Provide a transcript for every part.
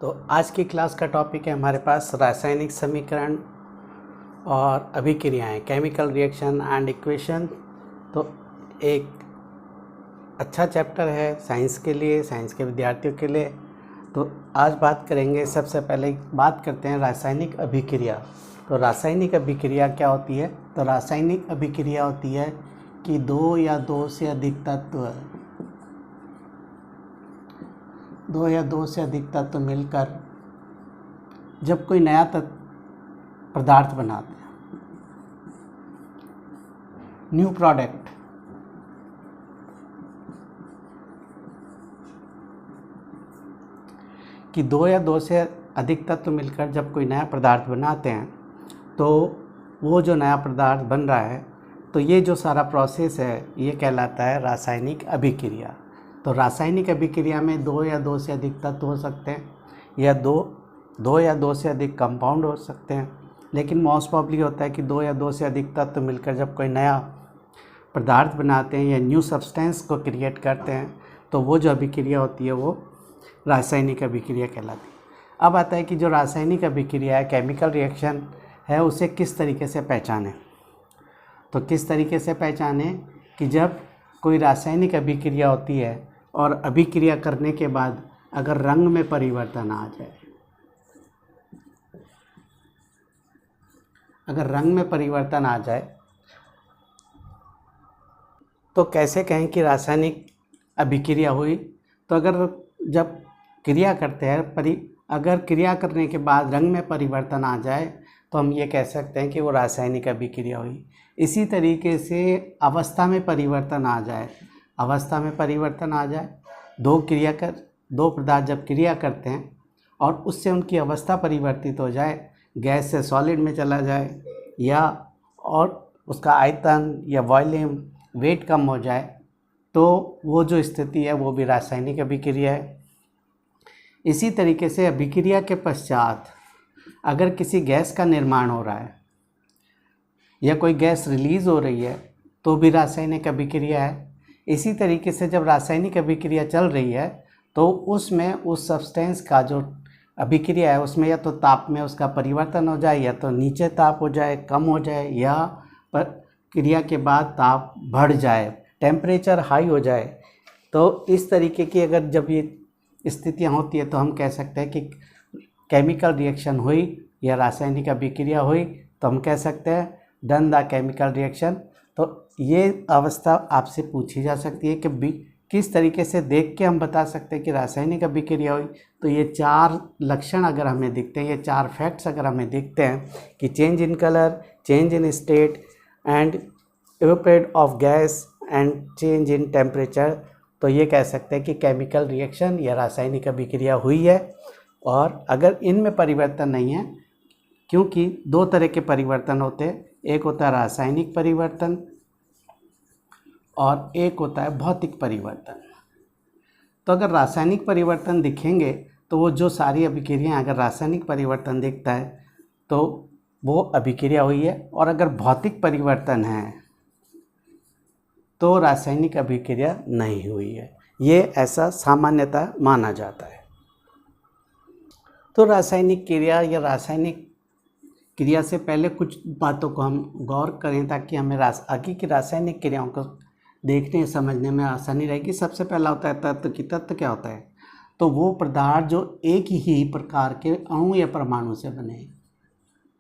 तो आज की क्लास का टॉपिक है हमारे पास रासायनिक समीकरण और अभिक्रियाएं, केमिकल रिएक्शन एंड इक्वेशन। तो एक अच्छा चैप्टर है साइंस के लिए, साइंस के विद्यार्थियों के लिए। तो आज बात करेंगे, सबसे पहले बात करते हैं रासायनिक अभिक्रिया। तो रासायनिक अभिक्रिया क्या होती है? तो रासायनिक अभिक्रिया होती है कि दो या दो से अधिक तत्व मिलकर जब कोई नया पदार्थ बनाते हैं, न्यू प्रोडक्ट, कि दो या दो से अधिक तत्व मिलकर जब कोई नया पदार्थ बनाते हैं तो वो जो नया पदार्थ बन रहा है, तो ये जो सारा प्रोसेस है ये कहलाता है रासायनिक अभिक्रिया। तो रासायनिक अभिक्रिया में दो या दो से अधिक तत्व हो सकते हैं या दो या दो से अधिक कंपाउंड हो सकते हैं, लेकिन मोस्ट प्रॉब्ली होता है कि दो या दो से अधिक तत्व मिलकर जब कोई नया पदार्थ बनाते हैं या न्यू सब्सटेंस को क्रिएट करते हैं तो वो जो अभिक्रिया होती है वो रासायनिक अभिक्रिया कहलाती है। अब आता है कि जो रासायनिक अभिक्रिया है, केमिकल रिएक्शन है, उसे किस तरीके से पहचानें। तो किस तरीके से पहचानें कि जब कोई रासायनिक अभिक्रिया होती है और अभिक्रिया करने के बाद अगर रंग में परिवर्तन आ जाए, अगर रंग में परिवर्तन आ जाए तो कैसे कहें कि रासायनिक अभिक्रिया हुई। तो अगर जब क्रिया करते हैं, अगर क्रिया करने के बाद रंग में परिवर्तन आ जाए तो हम ये कह सकते हैं कि वो रासायनिक अभिक्रिया हुई। इसी तरीके से अवस्था में परिवर्तन आ जाए, दो पदार्थ जब क्रिया करते हैं और उससे उनकी अवस्था परिवर्तित हो जाए, गैस से सॉलिड में चला जाए या और उसका आयतन या वॉल्यूम, वेट कम हो जाए, तो वो जो स्थिति है वो भी रासायनिक अभिक्रिया है। इसी तरीके से अभिक्रिया के पश्चात अगर किसी गैस का निर्माण हो रहा है या कोई गैस रिलीज़ हो रही है तो भी रासायनिक अभिक्रिया है। इसी तरीके से जब रासायनिक अभिक्रिया चल रही है तो उसमें उस सब्सटेंस का जो अभिक्रिया है उसमें या तो ताप में उसका परिवर्तन हो जाए, या तो नीचे ताप हो जाए, कम हो जाए, या क्रिया के बाद ताप बढ़ जाए, टेम्परेचर हाई हो जाए। तो इस तरीके की अगर जब ये स्थितियाँ होती है तो हम कह सकते हैं कि केमिकल रिएक्शन हुई या रासायनिक अभिक्रिया हुई। तो हम कह सकते हैं डन द केमिकल रिएक्शन। तो ये अवस्था आपसे पूछी जा सकती है कि किस तरीके से देख के हम बता सकते हैं कि रासायनिक अभिक्रिया हुई। तो ये चार लक्षण अगर हमें दिखते हैं, ये चार फैक्ट्स अगर हमें दिखते हैं कि change in colour, change in state and evaporate of gas and change in temperature, तो ये कह सकते हैं कि केमिकल रिएक्शन या रासायनिक अभिक्रिया हुई है। और अगर इनमें परिवर्तन नहीं है, क्योंकि दो तरह के परिवर्तन होते हैं, एक होता है रासायनिक परिवर्तन और एक होता है भौतिक परिवर्तन। तो अगर रासायनिक परिवर्तन दिखेंगे तो वो जो सारी अभिक्रियाएं, अगर रासायनिक परिवर्तन दिखता है तो वो अभिक्रिया हुई है, और अगर भौतिक परिवर्तन है तो रासायनिक अभिक्रिया नहीं हुई है। ये ऐसा सामान्यतः माना जाता है। तो रासायनिक क्रिया या रासायनिक क्रिया से पहले कुछ बातों को हम गौर करें ताकि हमें आगे की रासायनिक क्रियाओं को देखने समझने में आसानी रहेगी। सबसे पहला होता है तत्व की। तत्व क्या होता है? तो वो पदार्थ जो एक ही प्रकार के अणु या परमाणु से बने,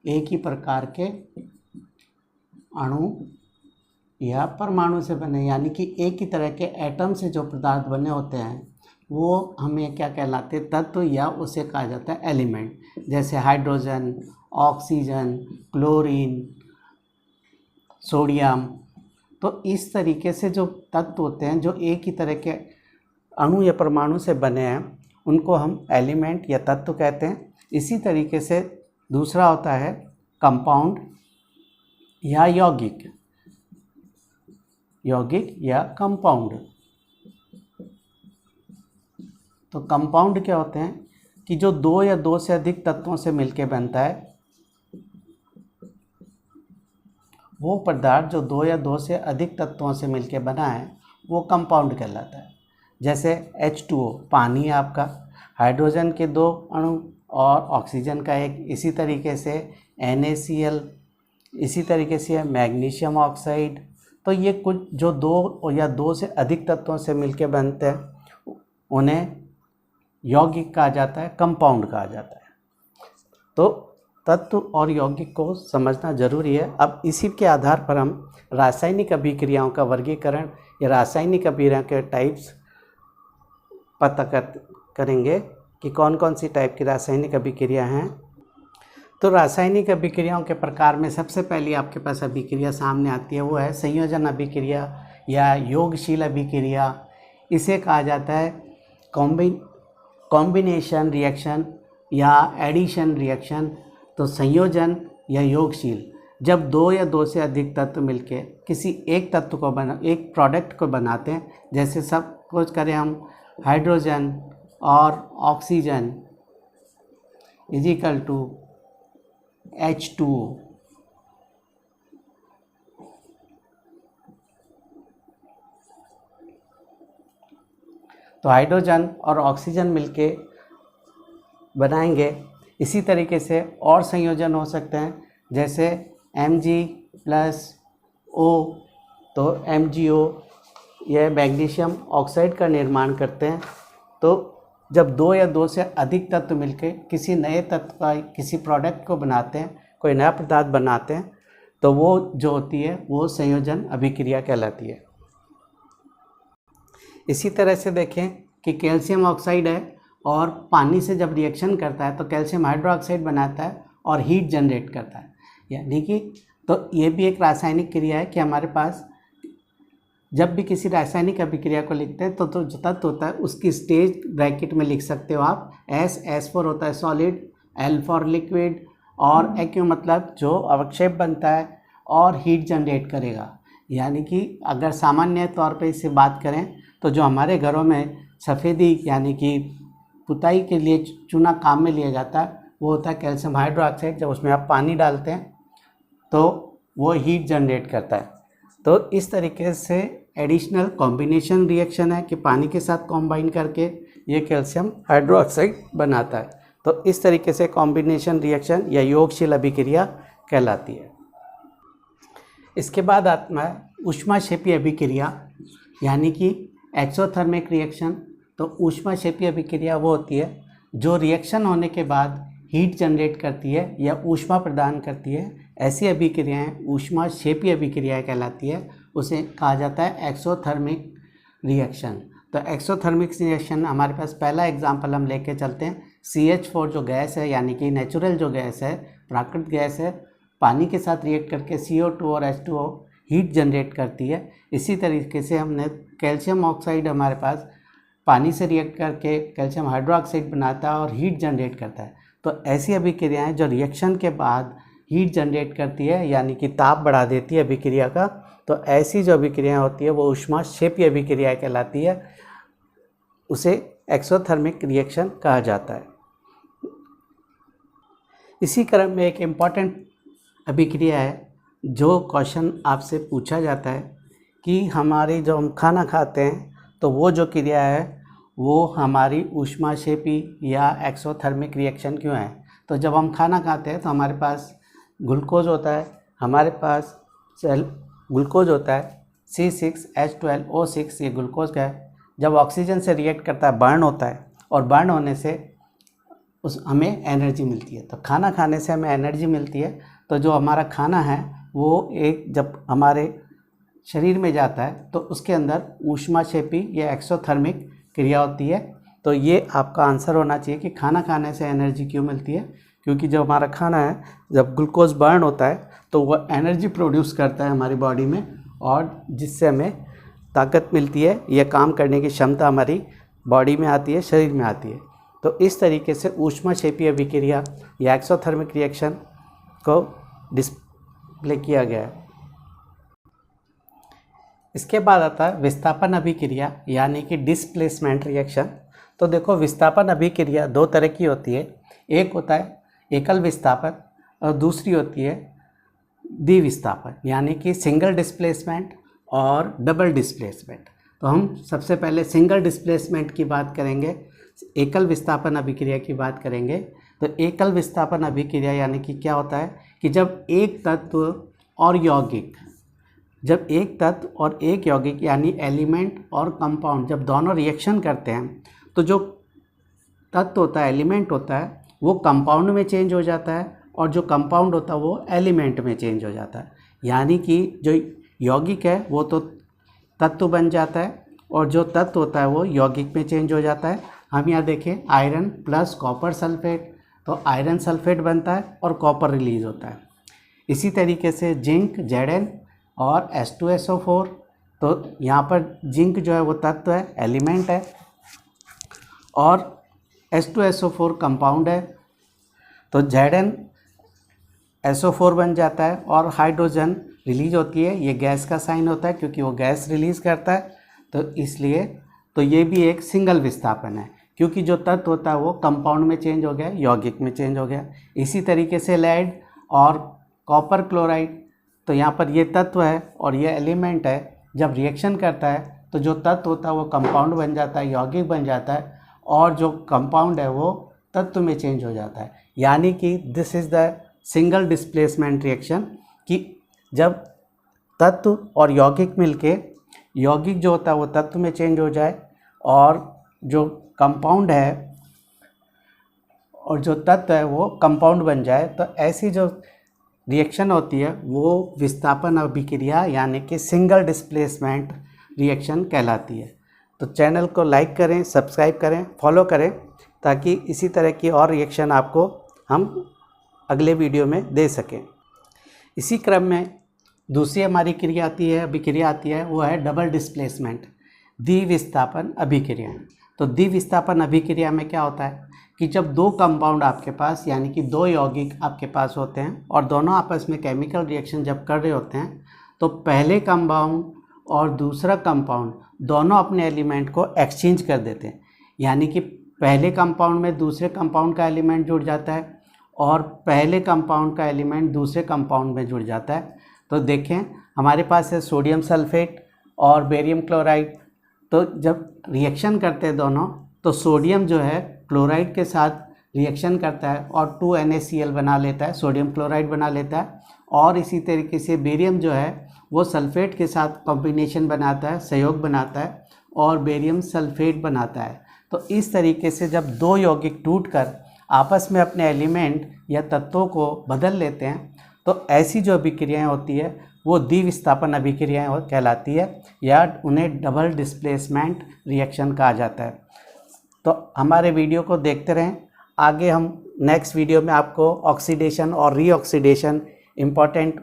एक ही प्रकार के अणु या परमाणु से बने, यानी कि एक ही तरह के एटम से जो पदार्थ बने होते हैं वो हमें क्या कहलाते हैं? तत्व, या उसे कहा जाता है एलिमेंट। जैसे हाइड्रोजन, ऑक्सीजन, क्लोरीन, सोडियम। तो इस तरीके से जो तत्व होते हैं जो एक ही तरह के अणु या परमाणु से बने हैं उनको हम एलिमेंट या तत्व कहते हैं। इसी तरीके से दूसरा होता है कंपाउंड या यौगिक या कंपाउंड। तो कंपाउंड क्या होते हैं कि जो दो या दो से अधिक तत्वों से मिलकर बनता है, वो पदार्थ जो दो या दो से अधिक तत्वों से मिलकर बना है वो कंपाउंड कहलाता है। जैसे H2O पानी है आपका, हाइड्रोजन के 2 अणु और ऑक्सीजन का एक। इसी तरीके से NaCl, इसी तरीके से मैग्नीशियम ऑक्साइड। तो ये कुछ जो 2 या 2 से अधिक तत्वों से मिलकर बनते हैं उन्हें यौगिक कहा जाता है, कंपाउंड कहा जाता है। तो तत्व और यौगिक को समझना जरूरी है। अब इसी के आधार पर हम रासायनिक अभिक्रियाओं का वर्गीकरण या रासायनिक अभिक्रिया के टाइप्स पता करेंगे कि कौन कौन सी टाइप की रासायनिक अभिक्रिया हैं। तो रासायनिक अभिक्रियाओं के प्रकार में सबसे पहली आपके पास अभिक्रिया सामने आती है, वो है संयोजन अभिक्रिया या योगशील अभिक्रिया। इसे कहा जाता है कॉम्बिनेशन रिएक्शन या एडिशन रिएक्शन। तो संयोजन या योगशील, जब 2 या 2 से अधिक तत्व मिलके किसी एक तत्व को एक प्रोडक्ट को बनाते हैं, जैसे सब कुछ करें हम हाइड्रोजन और oxygen is equal to H2O। तो हाइड्रोजन और ऑक्सीजन मिलके बनाएंगे। इसी तरीके से और संयोजन हो सकते हैं, जैसे Mg+O। तो MgO यह मैग्नीशियम ऑक्साइड का निर्माण करते हैं। तो जब 2 या 2 से अधिक तत्व मिलके किसी नए तत्व का किसी प्रोडक्ट को बनाते हैं, कोई नया पदार्थ बनाते हैं, तो वो जो होती है वो संयोजन अभिक्रिया कहलाती है। इसी तरह से देखें कि कैल्शियम ऑक्साइड है और पानी से जब रिएक्शन करता है तो कैल्शियम हाइड्रोक्साइड बनाता है और हीट जनरेट करता है, यानी कि तो ये भी एक रासायनिक क्रिया है कि हमारे पास जब भी किसी रासायनिक अभिक्रिया को लिखते हैं तो जो तत्व होता है उसकी स्टेज ब्रैकेट में लिख सकते हो आप। S4 होता है सॉलिड, L फॉर लिक्विड, और एक्यू मतलब जो अवक्षेप बनता है और हीट जनरेट करेगा। यानी कि अगर सामान्य तौर पे इससे बात करें तो जो हमारे घरों में सफ़ेदी यानी कि पुताई के लिए चूना काम में लिया जाता है वो होता है कैल्शियम हाइड्रोक्साइड। जब उसमें आप पानी डालते हैं तो वो हीट जनरेट करता है। तो इस तरीके से एडिशनल कॉम्बिनेशन रिएक्शन है कि पानी के साथ कॉम्बाइन करके ये कैल्शियम हाइड्रोक्साइड बनाता है। तो इस तरीके से कॉम्बिनेशन रिएक्शन या योगशील अभिक्रिया कहलाती है। इसके बाद आता है ऊष्माक्षेपी अभिक्रिया यानी कि एक्सोथर्मिक रिएक्शन। तो ऊष्माक्षेपी अभिक्रिया वो होती है जो रिएक्शन होने के बाद हीट जनरेट करती है या ऊष्मा प्रदान करती है। ऐसी अभिक्रियाएं ऊष्माक्षेपी अभिक्रियाएं कहलाती है। उसे कहा जाता है एक्सोथर्मिक रिएक्शन। तो एक्सोथर्मिक रिएक्शन हमारे पास पहला एग्जांपल हम लेके चलते हैं। CH4 जो गैस है यानी कि नेचुरल जो गैस है, प्राकृतिक गैस है, पानी के साथ रिएक्ट करके CO2 और H2O हीट जनरेट करती है। इसी तरीके से हमने कैल्शियम ऑक्साइड हमारे पास पानी से रिएक्ट करके कैल्शियम हाइड्रोक्साइड बनाता है और हीट जनरेट करता है। तो ऐसी अभिक्रियाएं जो रिएक्शन के बाद हीट जनरेट करती है यानी कि ताप बढ़ा देती है अभिक्रिया का, तो ऐसी जो अभिक्रियाएं होती है वो ऊष्माक्षेपी अभिक्रिया कहलाती है। उसे एक्सोथर्मिक रिएक्शन कहा जाता है। इसी क्रम में एक इम्पॉर्टेंट अभिक्रिया है जो क्वेश्चन आपसे पूछा जाता है कि हमारे जो हम खाना खाते हैं तो वो जो क्रिया है वो हमारी ऊष्माक्षेपी या एक्सोथर्मिक रिएक्शन क्यों है। तो जब हम खाना खाते हैं तो हमारे पास ग्लूकोज होता है, हमारे पास ग्लूकोज होता है C6H12O6, ये ग्लूकोज का है। जब ऑक्सीजन से रिएक्ट करता है बर्न होता है और बर्न होने से हमें एनर्जी मिलती है। तो खाना खाने से हमें एनर्जी मिलती है। तो जो हमारा खाना है वो एक जब हमारे शरीर में जाता है तो उसके अंदर ऊष्माक्षेपी या एक्सोथर्मिक क्रिया होती है। तो ये आपका आंसर होना चाहिए कि खाना खाने से एनर्जी क्यों मिलती है, क्योंकि जो हमारा खाना है जब ग्लूकोज बर्न होता है तो वह एनर्जी प्रोड्यूस करता है हमारी बॉडी में और जिससे हमें ताकत मिलती है या काम करने की क्षमता हमारी बॉडी में आती है, शरीर में आती है। तो इस तरीके से ऊष्माक्षेपी अभिक्रिया या एक्सोथर्मिक रिएक्शन को डिस्प्ले किया गया है। इसके बाद आता है विस्थापन अभिक्रिया यानी कि डिस्प्लेसमेंट रिएक्शन। तो देखो विस्थापन अभिक्रिया 2 तरह की होती है। एक होता है एकल विस्थापन और दूसरी होती है द्विविस्थापन यानी कि सिंगल डिस्प्लेसमेंट और डबल डिस्प्लेसमेंट। तो हम सबसे पहले सिंगल डिस्प्लेसमेंट की बात करेंगे। एकल विस्थापन अभिक्रिया की बात करेंगे तो एकल विस्थापन अभिक्रिया यानी कि क्या होता है कि जब एक तत्व और यौगिक यानी एलिमेंट और कंपाउंड जब दोनों रिएक्शन करते हैं तो जो तत्व होता है, एलिमेंट होता है, वो कंपाउंड में चेंज हो जाता है और जो कंपाउंड होता है वो एलिमेंट में चेंज हो जाता है। यानी कि जो यौगिक है वो तो तत्व बन जाता है और जो तत्व होता है वो यौगिक में चेंज हो जाता है। हम यहाँ देखें आयरन प्लस कॉपर सल्फेट, तो आयरन सल्फेट बनता है और कॉपर रिलीज होता है। इसी तरीके से जिंक Zn और H2SO4, तो यहाँ पर जिंक जो है वो तत्व है, एलिमेंट है, और H2SO4 कंपाउंड है, तो ZnSO4 बन जाता है और हाइड्रोजन रिलीज होती है। ये गैस का साइन होता है क्योंकि वो गैस रिलीज़ करता है, तो इसलिए तो ये भी एक सिंगल विस्थापन है क्योंकि जो तत्व होता है वो कंपाउंड में चेंज हो गया, यौगिक में चेंज हो गया। इसी तरीके से लेड और कॉपर क्लोराइड, तो यहाँ पर ये तत्व है और ये एलिमेंट है, जब रिएक्शन करता है तो जो तत्व होता है वो कंपाउंड बन जाता है, यौगिक बन जाता है, और जो कंपाउंड है वो तत्व में चेंज हो जाता है। यानी कि this is the single displacement reaction, कि जब तत्व और यौगिक मिलके यौगिक जो होता है वो तत्व में चेंज हो जाए और जो कंपाउंड है और जो तत्व है वो कंपाउंड बन जाए, तो ऐसी जो रिएक्शन होती है वो विस्थापन अभिक्रिया यानी कि सिंगल डिस्प्लेसमेंट रिएक्शन कहलाती है। तो चैनल को लाइक करें, सब्सक्राइब करें, फॉलो करें ताकि इसी तरह की और रिएक्शन आपको हम अगले वीडियो में दे सकें। इसी क्रम में दूसरी हमारी अभिक्रिया आती है वो है डबल डिस्प्लेसमेंट, द्विविस्थापन अभिक्रिया। तो द्विविस्थापन अभिक्रिया में क्या होता है कि जब दो कंपाउंड आपके पास यानी कि दो यौगिक आपके पास होते हैं और दोनों आपस में केमिकल रिएक्शन जब कर रहे होते हैं तो पहले कंपाउंड और दूसरा कंपाउंड दोनों अपने एलिमेंट को एक्सचेंज कर देते हैं। यानी कि पहले कंपाउंड में दूसरे कंपाउंड का एलिमेंट जुड़ जाता है और पहले कंपाउंड का एलिमेंट दूसरे कंपाउंड में जुड़ जाता है। तो देखें हमारे पास है सोडियम सल्फेट और बेरियम क्लोराइड, तो जब रिएक्शन करते हैं दोनों तो सोडियम जो है क्लोराइड के साथ रिएक्शन करता है और 2NaCl बना लेता है, सोडियम क्लोराइड बना लेता है, और इसी तरीके से बेरियम जो है वो सल्फेट के साथ कॉम्बिनेशन बनाता है, सहयोग बनाता है और बेरियम सल्फेट बनाता है। तो इस तरीके से जब दो यौगिक टूटकर आपस में अपने एलिमेंट या तत्वों को बदल लेते हैं तो ऐसी जो अभिक्रियाएं होती है वो द्विविस्थापन अभिक्रियाएं कहलाती है या उन्हें डबल डिस्प्लेसमेंट रिएक्शन कहा जाता है। तो हमारे वीडियो को देखते रहें, आगे हम नेक्स्ट वीडियो में आपको ऑक्सीडेशन और रीऑक्सीडेशन इम्पॉर्टेंट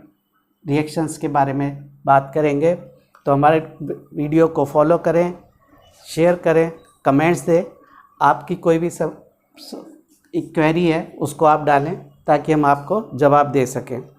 रिएक्शंस के बारे में बात करेंगे। तो हमारे वीडियो को फॉलो करें, शेयर करें, कमेंट्स दें, आपकी कोई भी सब क्वेरी है उसको आप डालें ताकि हम आपको जवाब दे सकें।